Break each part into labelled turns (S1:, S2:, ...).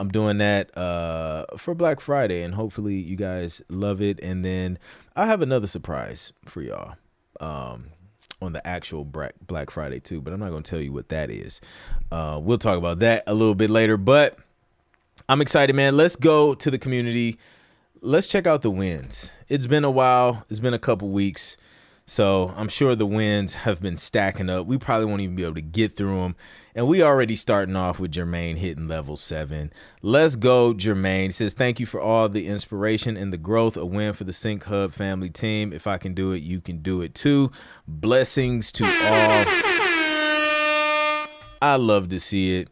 S1: I'm doing that for Black Friday, and hopefully you guys love it. And then I have another surprise for y'all on the actual Black Friday too, but I'm not going to tell you what that is. We'll talk about that a little bit later, but I'm excited, man. Let's go to the community. Let's check out the wins. It's been a while. It's been a couple weeks. So I'm sure the wins have been stacking up. We probably won't even be able to get through them. And we already starting off with Jermaine hitting level 7. Let's go, Jermaine. He says, thank you for all the inspiration and the growth. A win for the Sync Hub family team. If I can do it, you can do it too. Blessings to all. I love to see it.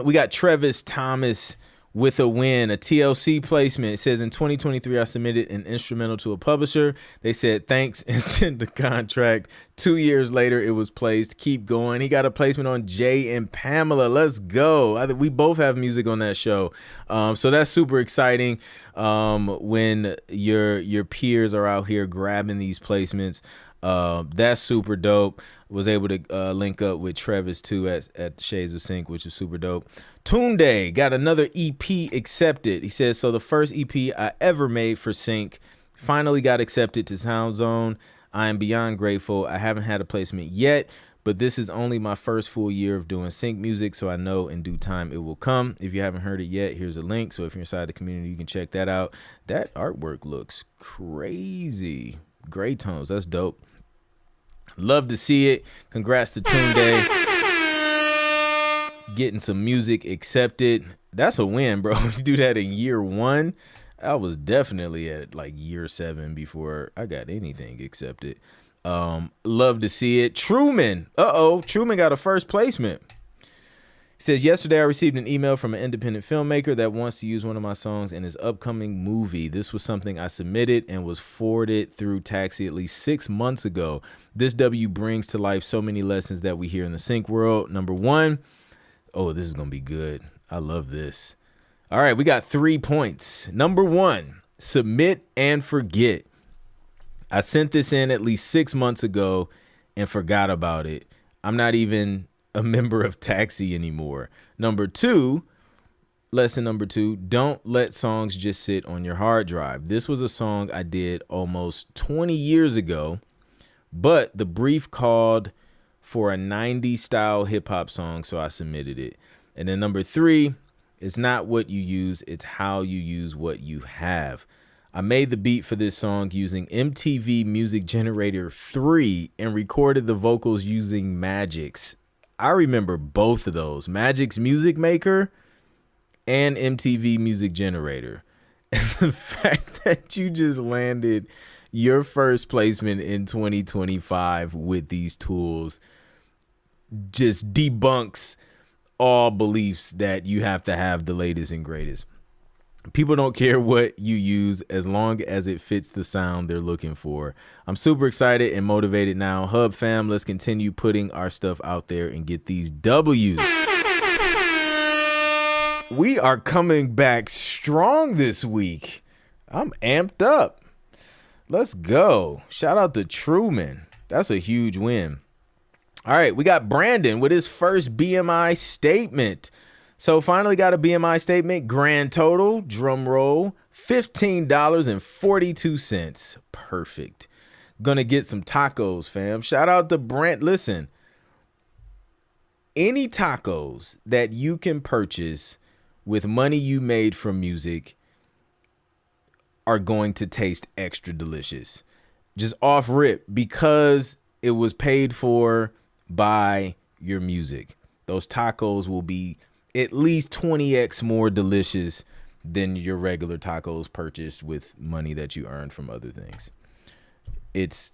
S1: We got Travis Thomas with a win, a TLC placement. It says in 2023, I submitted an instrumental to a publisher. They said thanks and sent the contract. 2 years later, it was placed. Keep going. He got a placement on Jay and Pamela. Let's go. We both have music on that show. So that's super exciting when your peers are out here grabbing these placements. That's super dope. Was able to link up with Travis too at Shades of Sync, which is super dope. Tunde got another EP accepted. He says, so the first EP I ever made for Sync finally got accepted to Sound Zone. I am beyond grateful. I haven't had a placement yet, but this is only my first full year of doing Sync music, so I know in due time it will come. If you haven't heard it yet, here's a link. So if you're inside the community, you can check that out. That artwork looks crazy. Gray tones. That's dope. Love to see it. Congrats to Tunde. Getting some music accepted. That's a win, bro. You do that in year 1. I was definitely at like year 7 before I got anything accepted. Love to see it. Truman. Truman got a first placement. He says, yesterday I received an email from an independent filmmaker that wants to use one of my songs in his upcoming movie. This was something I submitted and was forwarded through Taxi at least 6 months ago. This W brings to life so many lessons that we hear in the sync world. Number 1, this is going to be good. I love this. All right, we got 3 points. Number 1, submit and forget. I sent this in at least 6 months ago and forgot about it. I'm not even a member of Taxi anymore. Number 2, lesson number 2, don't let songs just sit on your hard drive. This was a song I did almost 20 years ago, but the brief called for a 90s style hip hop song, so I submitted it. And then number 3, it's not what you use, it's how you use what you have. I made the beat for this song using MTV Music Generator 3 and recorded the vocals using Magix. I remember both of those, Magix Music Maker and MTV Music Generator. And the fact that you just landed your first placement in 2025 with these tools just debunks all beliefs that you have to have the latest and greatest. People don't care what you use as long as it fits the sound they're looking for. I'm super excited and motivated now. Hub fam, let's continue putting our stuff out there and get these W's. We are coming back strong this week. I'm amped up. Let's go. Shout out to Truman. That's a huge win. All right, we got Brandon with his first BMI statement. So finally got a BMI statement. Grand total, drum roll, $15.42. Perfect. Gonna get some tacos, fam. Shout out to Brent. Listen, any tacos that you can purchase with money you made from music are going to taste extra delicious. Just off rip, because it was paid for by your music. Those tacos will be at least 20x more delicious than your regular tacos purchased with money that you earned from other things. It's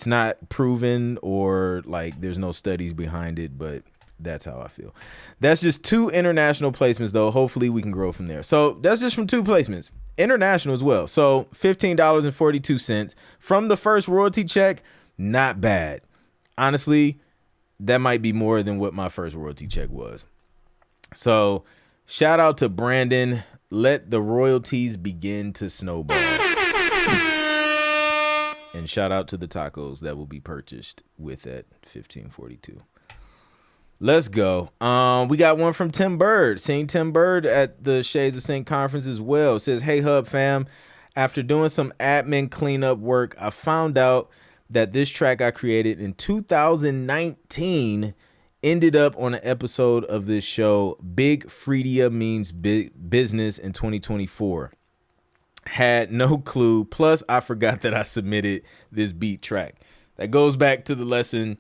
S1: not proven, or like there's no studies behind it, but that's how I feel. That's just 2 international placements though. Hopefully we can grow from there. So that's just from 2 placements. International as well. So $15.42 from the first royalty check. Not bad. Honestly, that might be more than what my first royalty check was. So shout out to Brandon. Let the royalties begin to snowball. And shout out to the tacos that will be purchased with that $15.42. Let's go. We got one from Tim Bird. Seeing Tim Bird at the Shades of Sync conference as well. It says, "Hey Hub fam, after doing some admin cleanup work, I found out that this track I created in 2019 ended up on an episode of this show, Big Freedia Means Big Business in 2024. Had no clue. Plus, I forgot that I submitted this beat track." That goes back to the lesson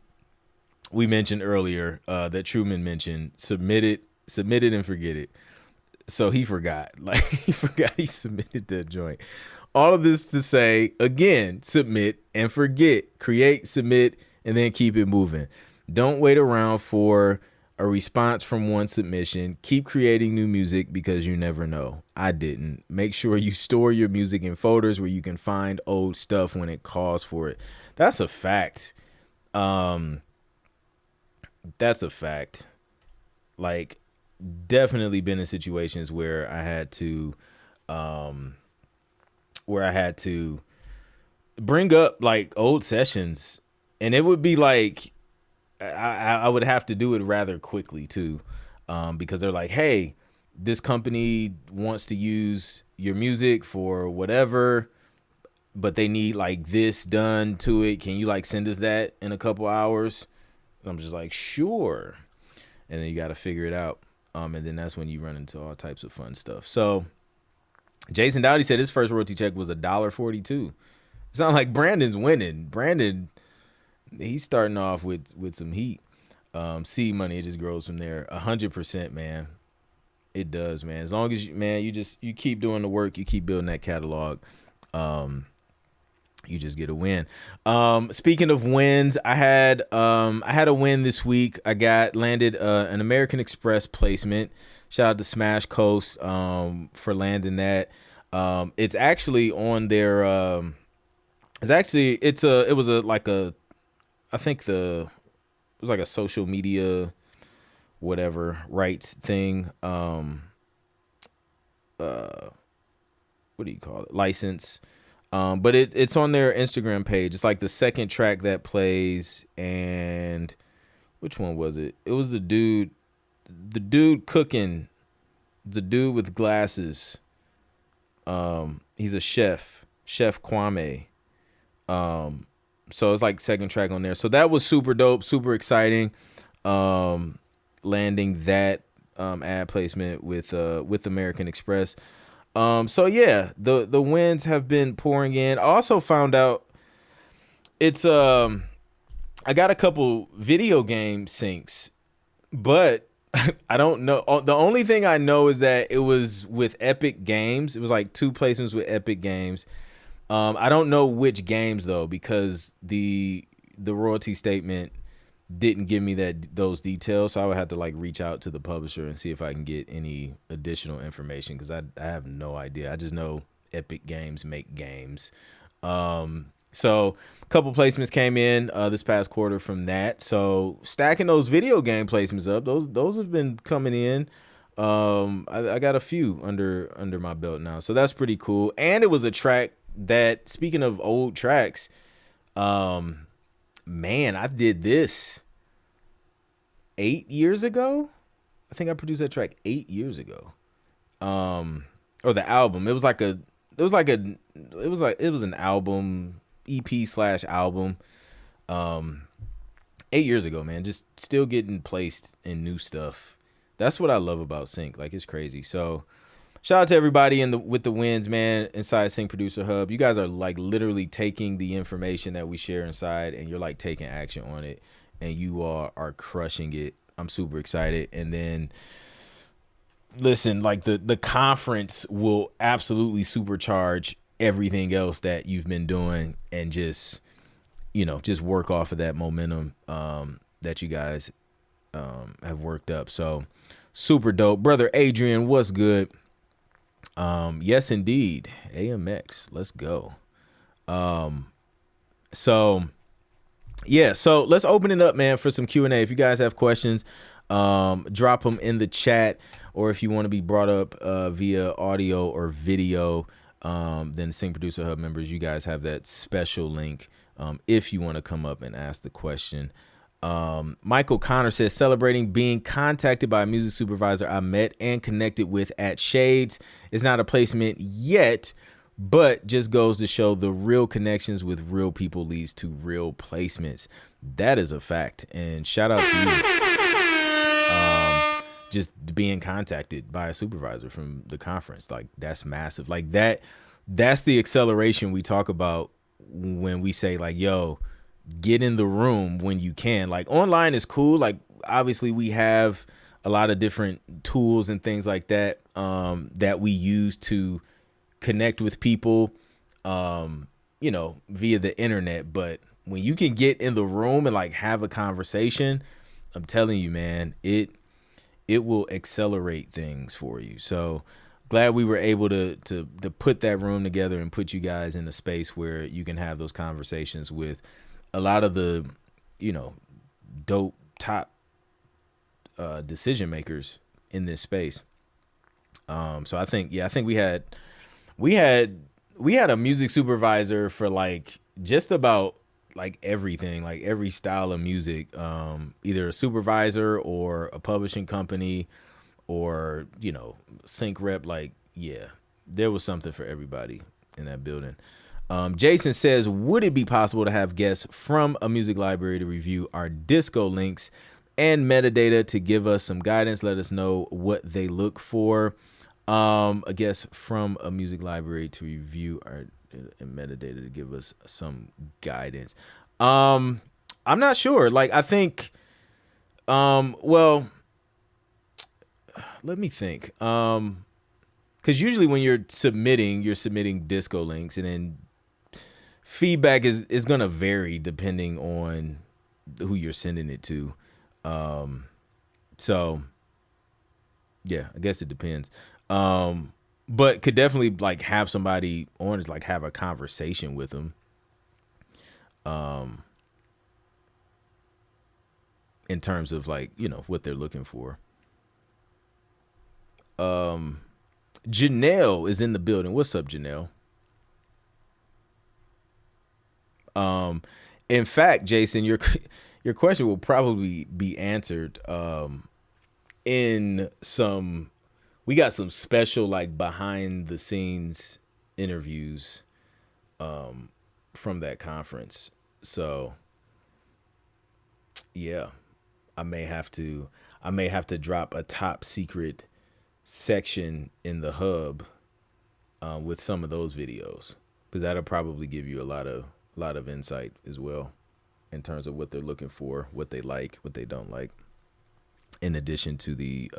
S1: we mentioned earlier, that Truman mentioned. Submit it and forget it. So he forgot. Like, he forgot he submitted that joint. All of this to say, again, submit and forget. Create, submit, and then keep it moving. Don't wait around for a response from one submission. Keep creating new music because you never know. I didn't. Make sure you store your music in folders where you can find old stuff when it calls for it. That's a fact. That's a fact. Like, definitely been in situations where I had to bring up like old sessions, and it would be like I would have to do it rather quickly too, because they're like, "Hey, this company wants to use your music for whatever, but they need like this done to it. Can you like send us that in a couple hours?" And I'm just like, "Sure." And then you got to figure it out. And then that's when you run into all types of fun stuff. So Jason Dowdy said his first royalty check was $1.42. It's not like Brandon's winning. Brandon, he's starting off with some heat. Seed money, it just grows from there. 100%, man. It does, man. As long as you keep doing the work, you keep building that catalog. You just get a win. Speaking of wins, I had a win this week. I landed an American Express placement. Shout out to Smash Coast for landing that. It's actually on their. It was like a social media whatever rights thing. What do you call it? License. But it's on their Instagram page. It's like the second track that plays, and which one was it? It was the dude cooking, the dude with glasses. He's a chef Kwame. So it's like second track on there. So that was super dope, super exciting. Landing that ad placement with American Express. So yeah, the wins have been pouring in. I also found out it's I got a couple video game syncs, but I don't know. The only thing I know is that it was with Epic Games. It was like 2 placements with Epic Games. I don't know which games though, because the royalty statement didn't give me those details, so I would have to like reach out to the publisher and see if I can get any additional information, because I have no idea. I just know Epic Games make games. So a couple placements came in this past quarter from that. So stacking those video game placements up, those have been coming in. I got a few under my belt now, so that's pretty cool. And it was a track that, speaking of old tracks, man, I did this 8 years ago. I think I produced that track 8 years ago. Or the album. It was an album, EP/album. 8 years ago, man. Just still getting placed in new stuff. That's what I love about Sync. Like, it's crazy. So shout out to everybody with the wins, man, inside Sync Producer Hub. You guys are like literally taking the information that we share inside, and you're like taking action on it, and you are crushing it. I'm super excited. And then listen, like the conference will absolutely supercharge everything else that you've been doing, and just work off of that momentum that you guys have worked up. So super dope. Brother Adrian, what's good? Yes, indeed. AMX. Let's go. So let's open it up, man, for some Q&A. If you guys have questions, drop them in the chat, or if you want to be brought up via audio or video, then Sync Producer Hub members, you guys have that special link if you want to come up and ask the question. Michael Connor says, celebrating being contacted by a music supervisor I met and connected with at Shades. Is not a placement yet, but just goes to show the real connections with real people leads to real placements. That is a fact. And shout out to you. Just being contacted by a supervisor from the conference. Like, that's massive. Like, that's the acceleration we talk about when we say, like, yo, get in the room when you can. Like, online is cool. Like, obviously we have a lot of different tools and things like that that we use to connect with people, you know, via the internet. But when you can get in the room and like have a conversation, I'm telling you, man, it will accelerate things for you. So glad we were able to put that room together and put you guys in a space where you can have those conversations with a lot of the, you know, dope top decision makers in this space. So I think we had a music supervisor for like just about like everything, like every style of music, either a supervisor or a publishing company or, you know, sync rep. Like, yeah, there was something for everybody in that building. Jason says, would it be possible to have guests from a music library to review our disco links and metadata to give us some guidance? Let us know what they look for. A guest from a music library to review our metadata to give us some guidance. I'm not sure. Like, I think, well, let me think. Because usually when you're submitting disco links, and then feedback is going to vary depending on who you're sending it to. So yeah, I guess it depends. But could definitely like have somebody on, is like have a conversation with them. In terms of like, you know, what they're looking for. Janelle is in the building. What's up, Janelle? In fact, Jason, your question will probably be answered in some. We got some special like behind the scenes interviews from that conference. So yeah, I may have to drop a top secret section in the hub with some of those videos, because that'll probably give you a lot of insight as well in terms of what they're looking for, what they like, what they don't like, in addition to the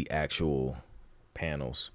S1: actual panels.